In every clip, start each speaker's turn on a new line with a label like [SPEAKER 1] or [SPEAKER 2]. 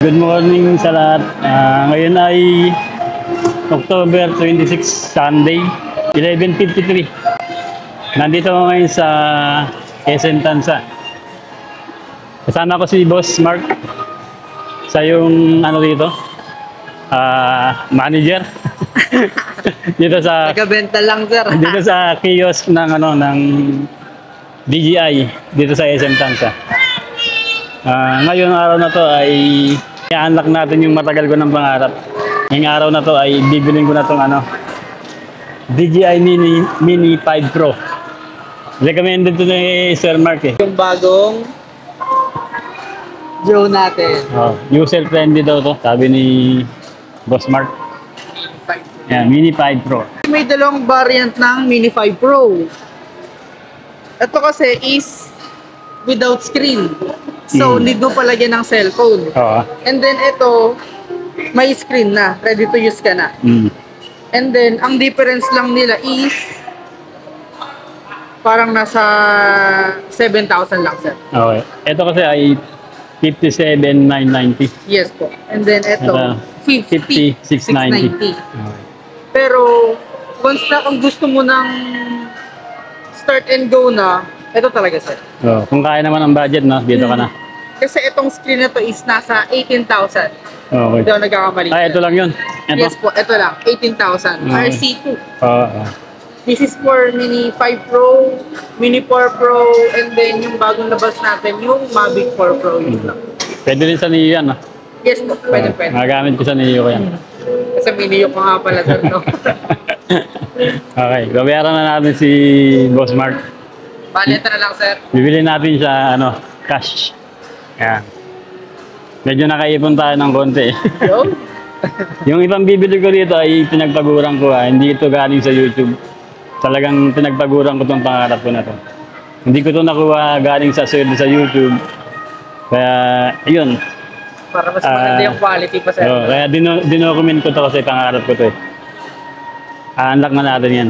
[SPEAKER 1] Good morning sa lahat. Ngayon ay October 26, Sunday, 11:53. Nandito ako ngayon sa SM Tansa. Kasama ko si Boss Mark. Sa yung ano dito, manager. Dito sa
[SPEAKER 2] Nagabenta lang, sir.
[SPEAKER 1] dito sa kiosk ng ng DJI dito sa SM Tansa. Ngayon araw na to ay i-unlock natin yung matagal ko ng pangarap. Ngayong araw na to ay bibilin ko na tong DJI Mini 5 Pro. Recommended to ni Sir Mark eh.
[SPEAKER 2] Yung bagong drone natin.
[SPEAKER 1] User friendly daw to, sabi ni Boss Mark. Yeah, Mini 5 Pro.
[SPEAKER 2] May dalawang variant ng Mini 5 Pro. Ito kasi is without screen. So, need mo palagyan ng cellphone.
[SPEAKER 1] Oo.
[SPEAKER 2] And then ito, may screen na. Ready to use ka na. And then, ang difference lang nila is parang nasa 7,000 lang, sir.
[SPEAKER 1] Okay. Ito kasi ay 57,990.
[SPEAKER 2] Yes po. And then ito,
[SPEAKER 1] 50,690.
[SPEAKER 2] 50,690. Pero, once na kung gusto mo ng start and go na, ito talaga, sir.
[SPEAKER 1] Kung kaya naman ang budget, no? Dito ka na.
[SPEAKER 2] Kasi itong screen na to is nasa 18,000.
[SPEAKER 1] Okay.
[SPEAKER 2] Hindi ako nagkakamali.
[SPEAKER 1] Ito lang yun. Ito.
[SPEAKER 2] Yes po, ito lang. 18,000.
[SPEAKER 1] Okay.
[SPEAKER 2] RC2.
[SPEAKER 1] Oo.
[SPEAKER 2] This is for Mini 5 Pro, Mini 4 Pro, and then yung bagong labas natin, yung Mavic 4 Pro. Yun lang.
[SPEAKER 1] Pwede rin sa Neo yan, no?
[SPEAKER 2] Yes po, pwede.
[SPEAKER 1] Magamit ko sa Neo ko yan.
[SPEAKER 2] Kasi Mini yung nga pala, sir, no?
[SPEAKER 1] Okay, babayaran na natin si Boss Mark.
[SPEAKER 2] Bale, ito na lang, sir.
[SPEAKER 1] Bibili natin siya, cash. Yan. Medyo nakaipon tayo ng konti.
[SPEAKER 2] Yo.
[SPEAKER 1] Yung ibang bibili ko dito ay pinagpaguran ko. Hindi ito galing sa YouTube. Talagang pinagpaguran ko itong pangarap ko na to. Hindi ko ito nakuha galing sa sweldo sa YouTube. Kaya, yun.
[SPEAKER 2] Para mas maganda yung quality pa, sir.
[SPEAKER 1] Kaya dinocument ko ito kasi pangarap ko ito. Unlock na natin yan.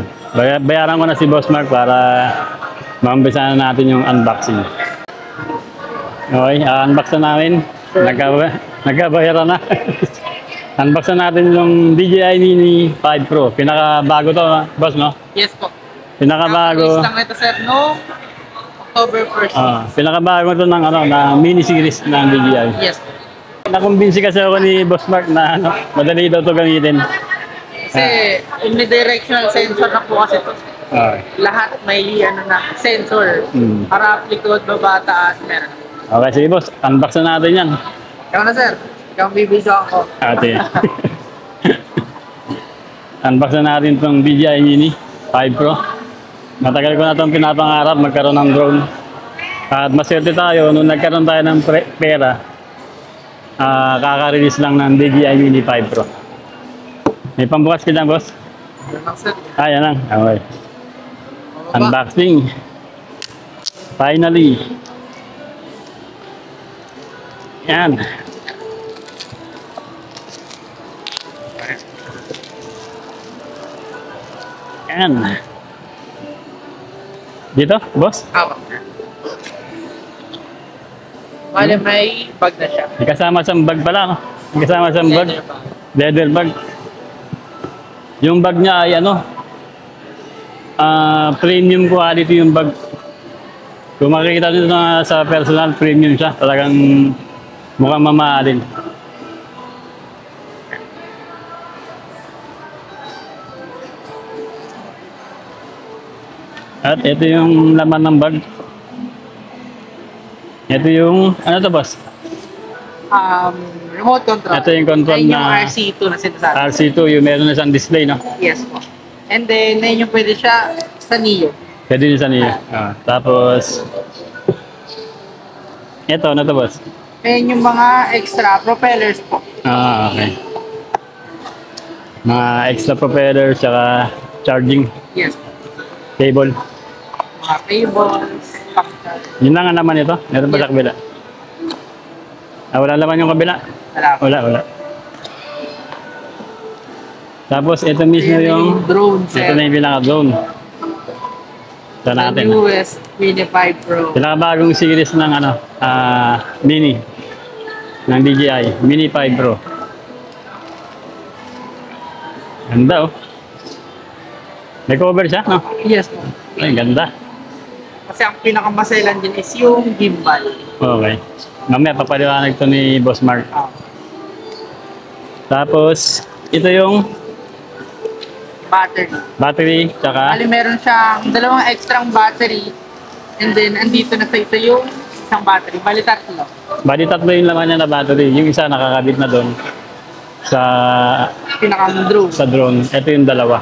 [SPEAKER 1] Bayaran ko na si Boss Mark para maumpisa na natin yung unboxing. Okay, unbox na namin. Nagkabayaran na. Unbox na natin yung DJI Mini 5 Pro. Pinakabago to, boss, no?
[SPEAKER 2] Yes po.
[SPEAKER 1] Pinakabago.
[SPEAKER 2] Lang ito, sir, no? October 1st.
[SPEAKER 1] Pinakabago to ng na mini series ng DJI.
[SPEAKER 2] Yes po.
[SPEAKER 1] Nakumbinsi kasi ako ni Boss Mark na madali daw to gamitin.
[SPEAKER 2] Kasi unidirectional sensor na po kasi ito. Lahat may sensor. Para applicable, baba, taas, meron.
[SPEAKER 1] Okay, sige boss, unbox na natin yan.
[SPEAKER 2] Ikaw na, sir. Ikaw bibidyo ako.
[SPEAKER 1] Ate. Unbox na natin itong DJI Mini 5 Pro. Matagal ko na itong pinapangarap magkaroon ng drone. At maswerte tayo, nung nagkaroon tayo ng pera, kaka-release lang ng DJI Mini 5 Pro. May pambukas ka dyan, boss?
[SPEAKER 2] Yan lang, sir.
[SPEAKER 1] Yan lang. Okay. Unboxing. Finally. Yan. Yan. Dito, boss?
[SPEAKER 2] Hawak na. Bale, may bag na siya.
[SPEAKER 1] May kasama siyang bag pala, no? May kasama siyang bag. Leather bag. Yung bag niya ay premium quality yung bag. Kung makikita nyo sa personal, premium siya. Talagang mukhang mamahalin. At ito yung laman ng bag. Ito yung, ano to, boss?
[SPEAKER 2] Remote control.
[SPEAKER 1] Ito yung control
[SPEAKER 2] yung
[SPEAKER 1] na
[SPEAKER 2] RC2 na sinasabi.
[SPEAKER 1] RC2, yung meron na siyang display, no?
[SPEAKER 2] Yes po. And then, yung pwede siya sa Neo.
[SPEAKER 1] Pwede din sa niya. Tapos, ito, ano to, boss?
[SPEAKER 2] And yung mga extra propellers po.
[SPEAKER 1] Okay. Mga extra propellers, saka charging
[SPEAKER 2] Yes po.
[SPEAKER 1] cable.
[SPEAKER 2] Mga cables, pang-charge.
[SPEAKER 1] Yun lang ang naman ito. Meron pa sa kabila. Wala naman yung kabila. Wala. Tapos ito mismo yung
[SPEAKER 2] drone,
[SPEAKER 1] ito
[SPEAKER 2] sir.
[SPEAKER 1] na yung pinaka-drone. Ito
[SPEAKER 2] The
[SPEAKER 1] natin.
[SPEAKER 2] newest Mini 5 Pro.
[SPEAKER 1] Pinakabagong series ng Mini. ng DJI Mini 5 Pro. Ganda oh. May cover siya, no?
[SPEAKER 2] Yes po.
[SPEAKER 1] Ay, ganda.
[SPEAKER 2] Kasi ang pinakamaselan din is yung gimbal.
[SPEAKER 1] Okay. Mamaya papaliwanag to ni Boss Mark.
[SPEAKER 2] Ah,
[SPEAKER 1] Tapos, ito yung
[SPEAKER 2] battery.
[SPEAKER 1] battery, tsaka
[SPEAKER 2] Bali meron siyang dalawang extrang battery. And then, andito na sa isa yung isang battery. Bali tatlo.
[SPEAKER 1] bali tatlo yung laman niya na battery. Yung isa nakakabit na doon sa
[SPEAKER 2] Pinaka-drone.
[SPEAKER 1] sa drone. Ito yung dalawa.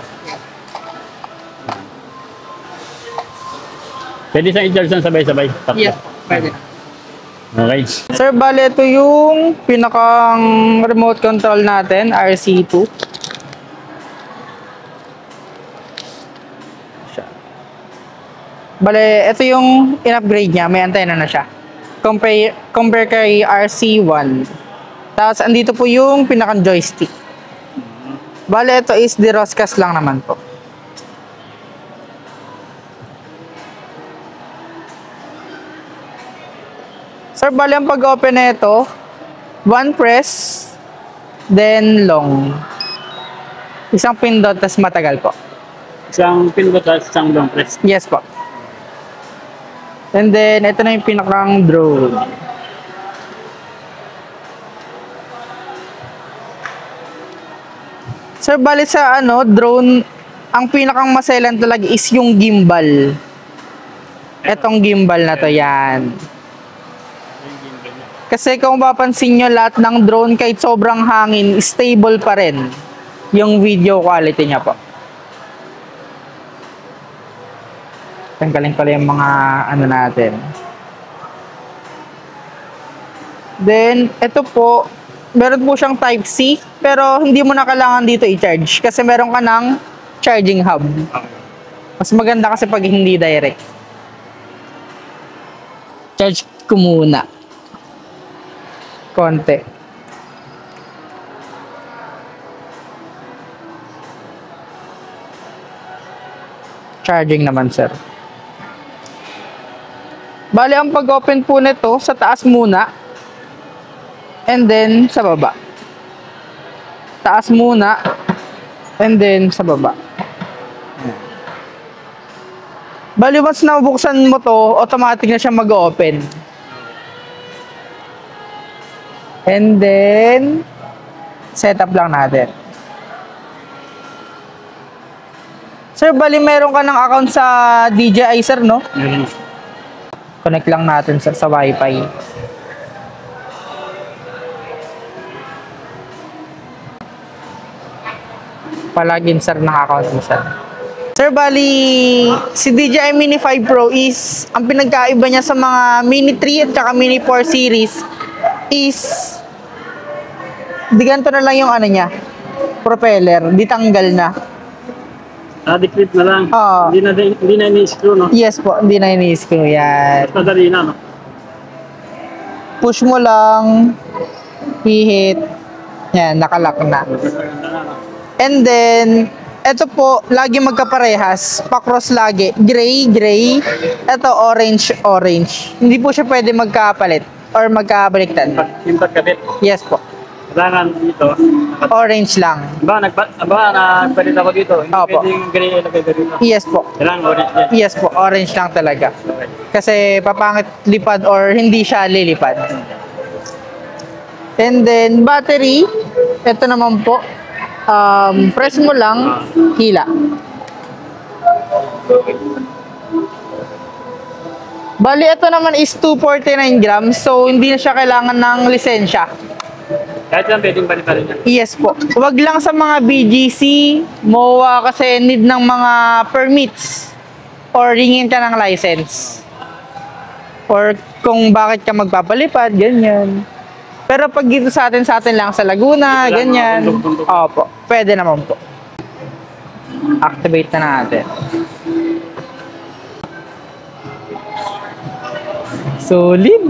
[SPEAKER 1] Pwede siyang i-charge ng sabay-sabay. Tatlo.
[SPEAKER 2] Yes po. Pwede na.
[SPEAKER 1] Okay.
[SPEAKER 2] Sir, bali ito yung pinakang remote control natin, RC2. Bale, ito yung in-upgrade niya. May antenna na siya. Compare kay RC1. Tapos, andito po yung pinakang joystick. Bale, ito is Diroscast lang naman po. Sir, bale ang pag-open na ito, one press, then long. Isang pindot, tas matagal po.
[SPEAKER 1] Isang pingot at isang long press.
[SPEAKER 2] Yes po. And then, ito na yung pinakang drone. Sir, bali sa drone, ang pinakang maselan talaga is yung gimbal. Etong gimbal na to, yan. Kasi kung mapapansin nyo, lahat ng drone kahit sobrang hangin, stable pa rin yung video quality niya po. Tanggalin pala yung mga natin. Then, ito po, meron po siyang Type-C, pero hindi mo na kailangan dito i-charge kasi meron ka ng charging hub. Mas maganda kasi pag hindi direct. Charge ko muna. Konti. Charging naman, sir. Bali, ang pag-open po nito, sa taas muna. And then, sa baba. Taas muna. And then, sa baba. Bali, once nabuksan mo to, automatic na siya mag-open. And then, setup lang natin. Sir, bali meron ka ng account sa DJI, sir, no?
[SPEAKER 1] Meron.
[SPEAKER 2] Connect lang natin, sir, sa Wi-Fi. Palagin, sir, naka-account mo, sir. Sir, bali, si DJI Mini 5 Pro is, ang pinagkaiba niya sa mga Mini 3 at saka Mini 4 series is, di ganito na lang yung niya, propeller, di tanggal na.
[SPEAKER 1] Decrypt na lang.
[SPEAKER 2] Oo.
[SPEAKER 1] Hindi na ini-screw, no?
[SPEAKER 2] Yes po, hindi na ini-screw yan.
[SPEAKER 1] Mas madali na, no?
[SPEAKER 2] Push mo lang, hihit, yan, nakalock na. And then, eto po, lagi magkaparehas, pa-cross lagi, gray, gray, eto orange, orange. Hindi po siya pwede magkapalit or magkabaliktad.
[SPEAKER 1] Yung pagkabit.
[SPEAKER 2] Yes po,
[SPEAKER 1] Kailangan dito.
[SPEAKER 2] orange lang.
[SPEAKER 1] Nagpalit ako dito. Hindi
[SPEAKER 2] Opo.
[SPEAKER 1] pwedeng gray ilagay dito.
[SPEAKER 2] Yes po,
[SPEAKER 1] Kailangan orange yan.
[SPEAKER 2] yes po, orange lang talaga.
[SPEAKER 1] Okay.
[SPEAKER 2] Kasi papangit lipad or hindi siya lilipad. And then, battery, ito naman po, press mo lang, hila. Bali, ito naman is 249 grams, so hindi na siya kailangan ng lisensya.
[SPEAKER 1] Kahit lang pwedeng balitan yan.
[SPEAKER 2] Yes po. Huwag lang sa mga BGC, MOA kasi need ng mga permits or ringin ka ng license. Or kung bakit ka magpapalipad, ganyan. Pero pag dito sa atin lang sa Laguna,
[SPEAKER 1] Dito lang,
[SPEAKER 2] ganyan.
[SPEAKER 1] bundok-bundok.
[SPEAKER 2] Opo, pwede naman po. Activate na natin. Solid.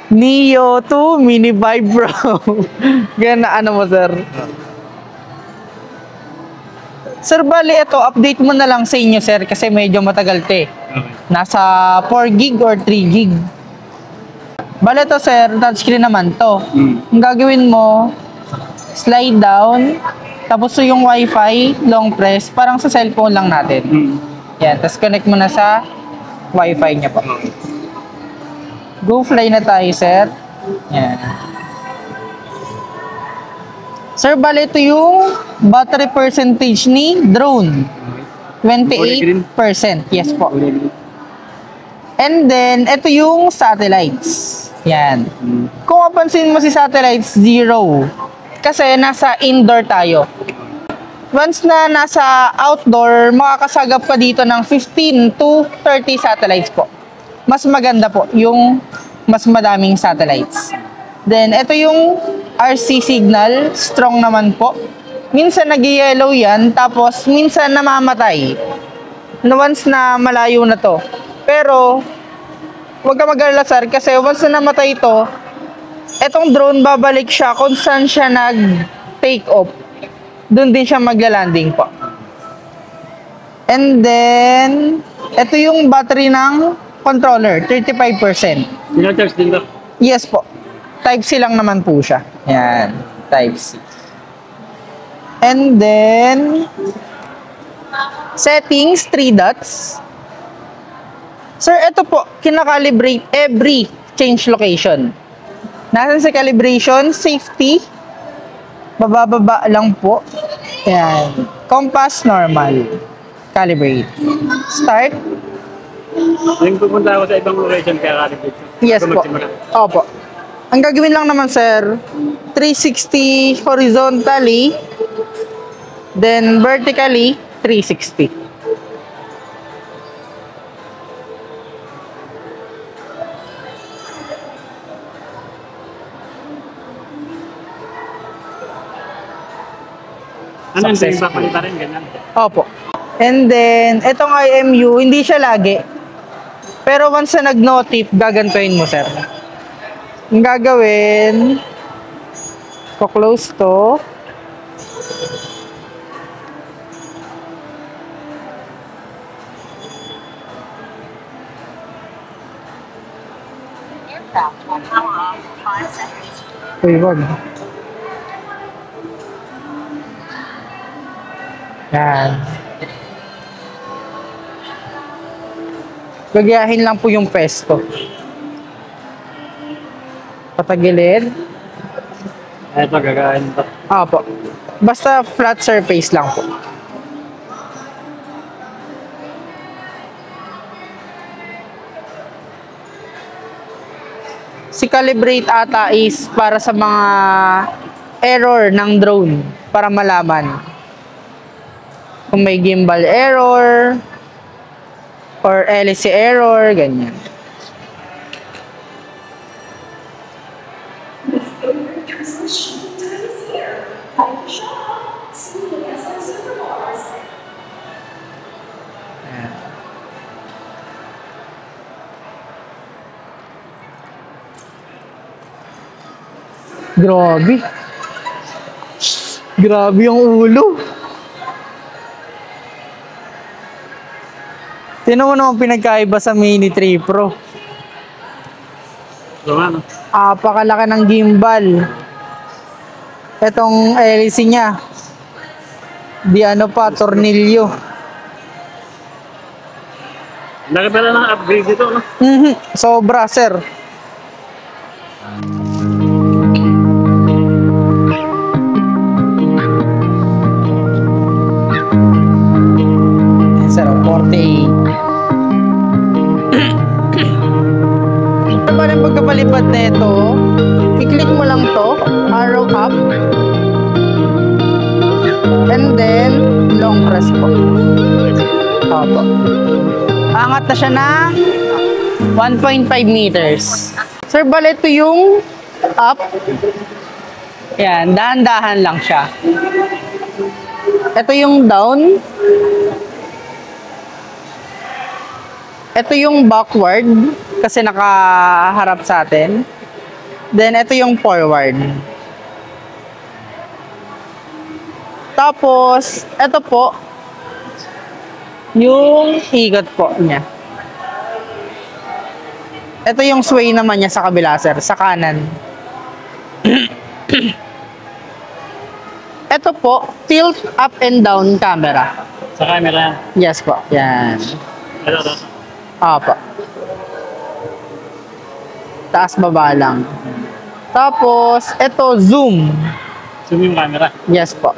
[SPEAKER 2] Neo 2 Mini 5 Pro. Gana mo, sir? Sir, bali ito, update mo na lang sa inyo, sir, kasi medyo matagal te.
[SPEAKER 1] Okay.
[SPEAKER 2] Nasa 4 gig or 3 gig. Bali ito, sir, touchscreen naman to. Ang gagawin mo, slide down, tapos yung wifi, long press, parang sa cellphone lang natin. Yan, tapos connect mo na sa wifi niya po. Go fly na tayo, sir. Yan. Sir, bali ito yung battery percentage ni drone. 28%. Yes po. And then, ito yung satellites. Yan. Kung mapansin mo si satellites, 0. Kasi nasa indoor tayo. Once na nasa outdoor, makakasagap ka dito ng 15 to 30 satellites po. Mas maganda po yung mas madaming satellites. Then, ito yung RC signal. Strong naman po. Minsan nag-yellow yan, tapos minsan namamatay. Once na malayo na to. Pero, huwag ka mag-alala, sir, kasi once na namatay ito, etong drone babalik siya kung saan siya nag-take off. Doon din siya magla-landing po. And then, ito yung battery ng controller, 35%.
[SPEAKER 1] Sinacharge din ba?
[SPEAKER 2] Yes po. Type-C lang naman po siya. Yan. Type-C. And then, settings, 3 dots. Sir, ito po, kinakalibrate every change location. Nasaan sa calibration? Safety. Bababa lang po. Yan. Compass, normal. Calibrate. Start.
[SPEAKER 1] Yung pupunta ako sa ibang location kaya calibrate.
[SPEAKER 2] Yes po. Opo. Ang gagawin lang naman, sir, 360 horizontally, then vertically, 360.
[SPEAKER 1] Ano yung
[SPEAKER 2] Success.
[SPEAKER 1] papalita rin, ganyan?
[SPEAKER 2] Opo. And then, itong IMU, hindi siya lagi. Pero once na nag-notif, gagantuin mo, sir. Ang gagawin, close to.
[SPEAKER 3] Aircraft will power off in 5 seconds.
[SPEAKER 2] Uy, wag. Yan. Gagayahin lang po yung pesto. Patagilid.
[SPEAKER 1] Ito, gagawin ito.
[SPEAKER 2] Opo. Basta flat surface lang po. Si calibrate ata is para sa mga error ng drone para malaman kung may gimbal error or LC error, ganyan. Ayan. Grabe. Grabe yung ulo. Tingnan mo naman pinagkaiba sa Mini 3 Pro.
[SPEAKER 1] So, ano?
[SPEAKER 2] Apakalaki ng gimbal. Etong LC niya. Di ano pa, tornilyo.
[SPEAKER 1] Laki pala ng upgrade dito, no?
[SPEAKER 2] Sobra, sir. Sir, 48. Paano yung pagkapalipad na ito? I-click mo lang to, arrow up. And then, long press po. Opo. Angat na siya ng 1.5 meters. Sir, bali ito yung up. Yan, dahan-dahan lang siya. Ito yung down. Ito yung backward kasi nakaharap sa atin. Then, ito yung forward. Tapos, ito po, yung ikot po niya. Ito yung sway naman niya sa kabila, sir, sa kanan. Ito po, tilt up and down camera.
[SPEAKER 1] Sa camera.
[SPEAKER 2] Yes po, yan.
[SPEAKER 1] Ito.
[SPEAKER 2] Opo. Taas baba lang. Tapos, ito zoom.
[SPEAKER 1] Zoom yung camera.
[SPEAKER 2] Yes po.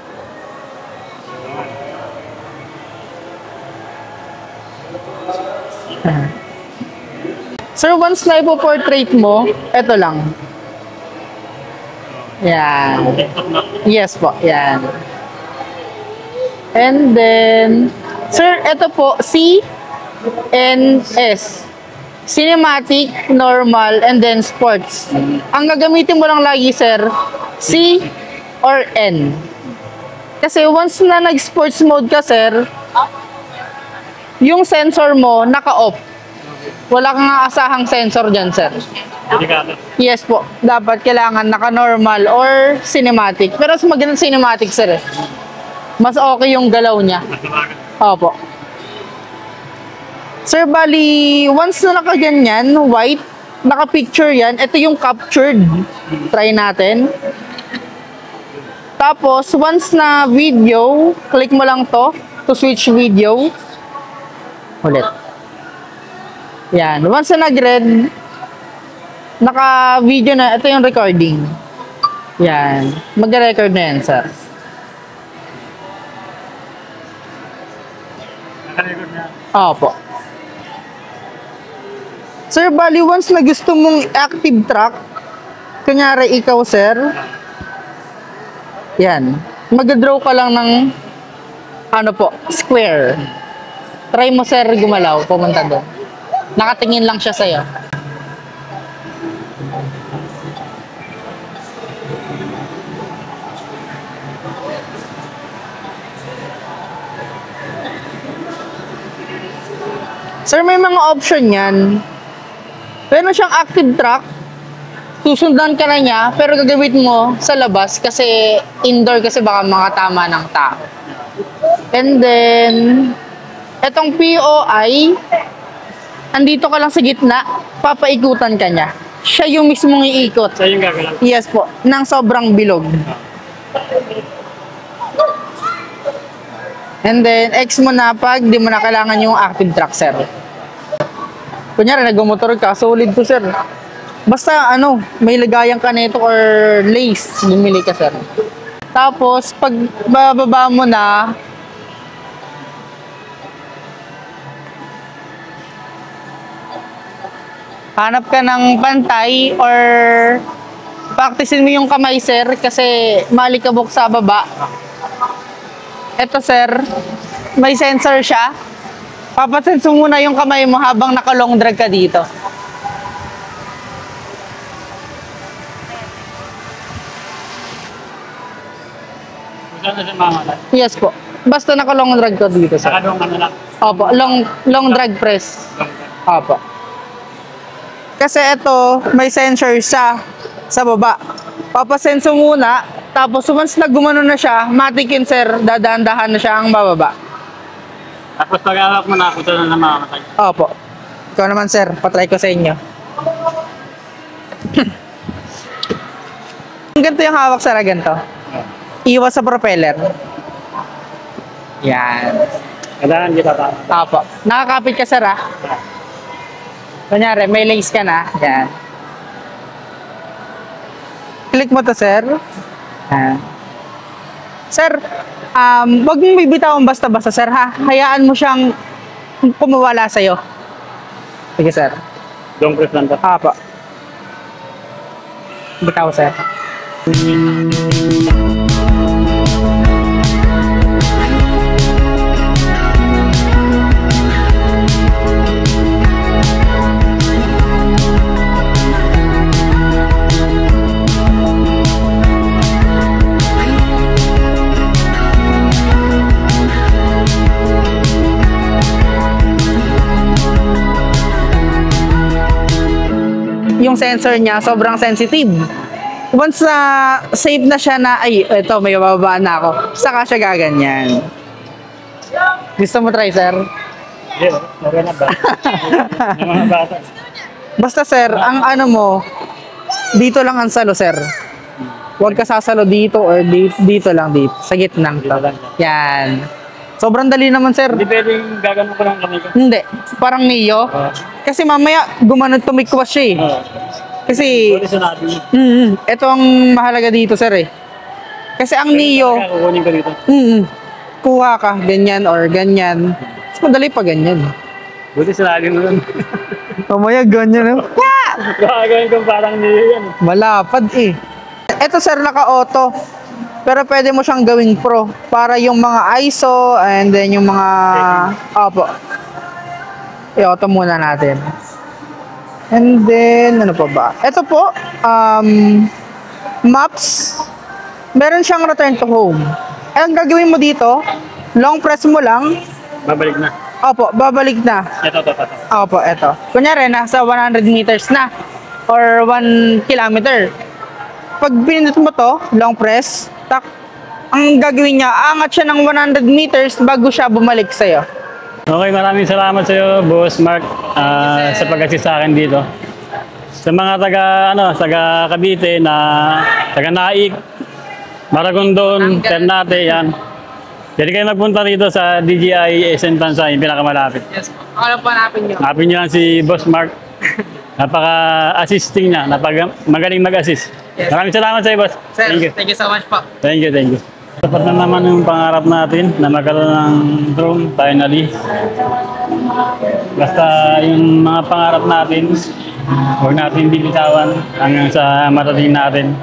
[SPEAKER 2] Sir, once na ipo-portrait mo, ito lang. Yan.
[SPEAKER 1] TikTok na.
[SPEAKER 2] Yes po, yan. And then, sir, ito po, C and S. Cinematic, normal, and then sports. Ang gagamitin mo lang lagi, sir, C or N. Kasi once na nag-sports mode ka, sir, yung sensor mo naka-off. Wala kang aasahang sensor dyan, sir.
[SPEAKER 1] Delikado.
[SPEAKER 2] Yes po. Dapat kailangan naka-normal or cinematic. Pero mas maganda cinematic, sir. Mas okay yung galaw niya. Opo. Sir, bali, once na nakaganyan, white, naka-picture yan, ito yung captured. Try natin. Tapos, once na video, click mo lang to switch video. Ulit. Yan. Once na nag-red, naka-video na, ito yung recording. Yan. Mag-record na yan, sir.
[SPEAKER 1] Naka-record na.
[SPEAKER 2] Opo. Sir, bali, once na gusto mong active track, kunyari ikaw, sir, yan. Mag-draw ka lang ng, ano po, square. Try mo, sir, gumalaw, pumunta doon. Nakatingin lang siya sa'yo. Sir, may mga option yan. Meron siyang active track. Susundan ka na niya, pero gagawin mo sa labas kasi indoor kasi baka makatama ng tao. And then, etong POI, andito ka lang sa gitna, papaikutan ka niya. Siya yung mismong iikot.
[SPEAKER 1] Siya yung gagalaw.
[SPEAKER 2] Yes po, ng sobrang bilog. And then, X mo na pag di mo na kailangan yung active track, sir. Kunyari, nagmumotor ka, solid to, sir. Basta, ano, may lagayan ka nito or lace, bumili ka, sir. Tapos, pag bababa mo na, hanap ka ng pantay or practicein mo yung kamay, sir, kasi malikabok sa baba. Ito, sir, may sensor siya. Papasense mo muna yung kamay mo habang naka-long drag ka dito.
[SPEAKER 1] Saan na siya mamatay?
[SPEAKER 2] Yes po. Basta naka-long drag ka dito, sir.
[SPEAKER 1] Saka doon ano lang.
[SPEAKER 2] Opo, long drag press. Opo. Kasi ito, may sensor siya sa baba. Papasense mo muna, tapos once na gumano na siya, matikin, sir, dadaan-dahan na siya ang bababa.
[SPEAKER 1] Tapos pag-alak mo na, kung saan na mamamatay.
[SPEAKER 2] Opo. Ikaw naman, sir. Patry ko sa inyo. Ganito yung hawak, sir. Ganito. Iwas sa propeller. Yan.
[SPEAKER 1] Kailangan kita pa.
[SPEAKER 2] Opo. Nakakapit ka, sir, ah. Kunyari, may lace ka na. Yan. Click mo to, sir. Yan. Sir, wag mong bibitawan basta-basta, sir, ha? Hayaan mo siyang kumawala sa'yo. Sige, sir.
[SPEAKER 1] Long press lang to.
[SPEAKER 2] Apa. Bitaw, sir. Yung sensor niya, sobrang sensitive. Once na save na siya na, ay, ito, may bababaan na ako. Saka siya gaganyan. Gusto mo try, sir?
[SPEAKER 1] Yeah, okay na ba? Ng mga bata.
[SPEAKER 2] Basta sir, ang ano mo, dito lang ang salo sir. Huwag ka sasalo dito or dito lang dito. Sa gitnang to. Yan. Sobrang dali naman sir.
[SPEAKER 1] Hindi pwedeng gagano ko lang kami ko.
[SPEAKER 2] Hindi. Parang Neo. Kasi mamaya gumanon tumikwas siya eh. Kasi,
[SPEAKER 1] Pwede sinabi mo.
[SPEAKER 2] ito ang mahalaga dito sir eh. Kasi ang Neo,
[SPEAKER 1] Kukunin ko dito.
[SPEAKER 2] kuha ka, ganyan or ganyan. Mas madali pa ganyan.
[SPEAKER 1] Buti sinabi mo nun.
[SPEAKER 2] Mamaya ganyan.
[SPEAKER 1] Gagawin ko parang niyo yan.
[SPEAKER 2] Malapad eh. Ito sir, naka-auto. Pero pwede mo siyang gawing pro. Para yung mga ISO and then yung mga... Opo. I-auto muna natin. And then, ano pa ba? Ito po, maps. Meron siyang return to home. Ang gagawin mo dito, long press mo lang.
[SPEAKER 1] Babalik na.
[SPEAKER 2] Opo, babalik na.
[SPEAKER 1] Ito.
[SPEAKER 2] Opo, eto. Kunyari, nasa 100 meters na. Or 1 kilometer. Pag pinindot mo to, long press, tak, ang gagawin niya, aangat siya ng 100 meters bago siya bumalik sa'yo.
[SPEAKER 1] Okay, maraming salamat sa iyo, Boss Mark, sa pag-assist sa akin dito. Sa mga taga Cavite na taga Naik, Maragondon, Ternate, yan. Jadi kayo magpunta rito sa DJI SN Tansa, yung pinakamalapit.
[SPEAKER 2] Yes po. Ano pa hanapin niyo?
[SPEAKER 1] Hanapin niyo lang si Boss Mark. Napaka-assisting niya, magaling mag-assist.
[SPEAKER 2] Yes.
[SPEAKER 1] Maraming salamat sa iyo, Boss.
[SPEAKER 2] Thank you so much po.
[SPEAKER 1] Thank you. Dapat na naman yung pangarap natin na magkaroon ng drone, finally. Basta yung mga pangarap natin, huwag natin bibitawan hanggang sa marating natin.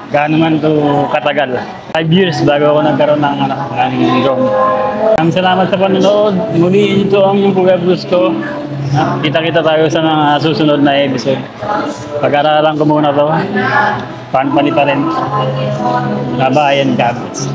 [SPEAKER 1] Gaano man ito katagal. 5 years bago ako nagkaroon ng drone. Maraming salamat sa panonood. Muli ito ang yung Kuya Bruce ko. Kita-kita tayo sa mga susunod na episode. Pag-aralan ko muna to. Panpani pa rin. Nabayan Gabits.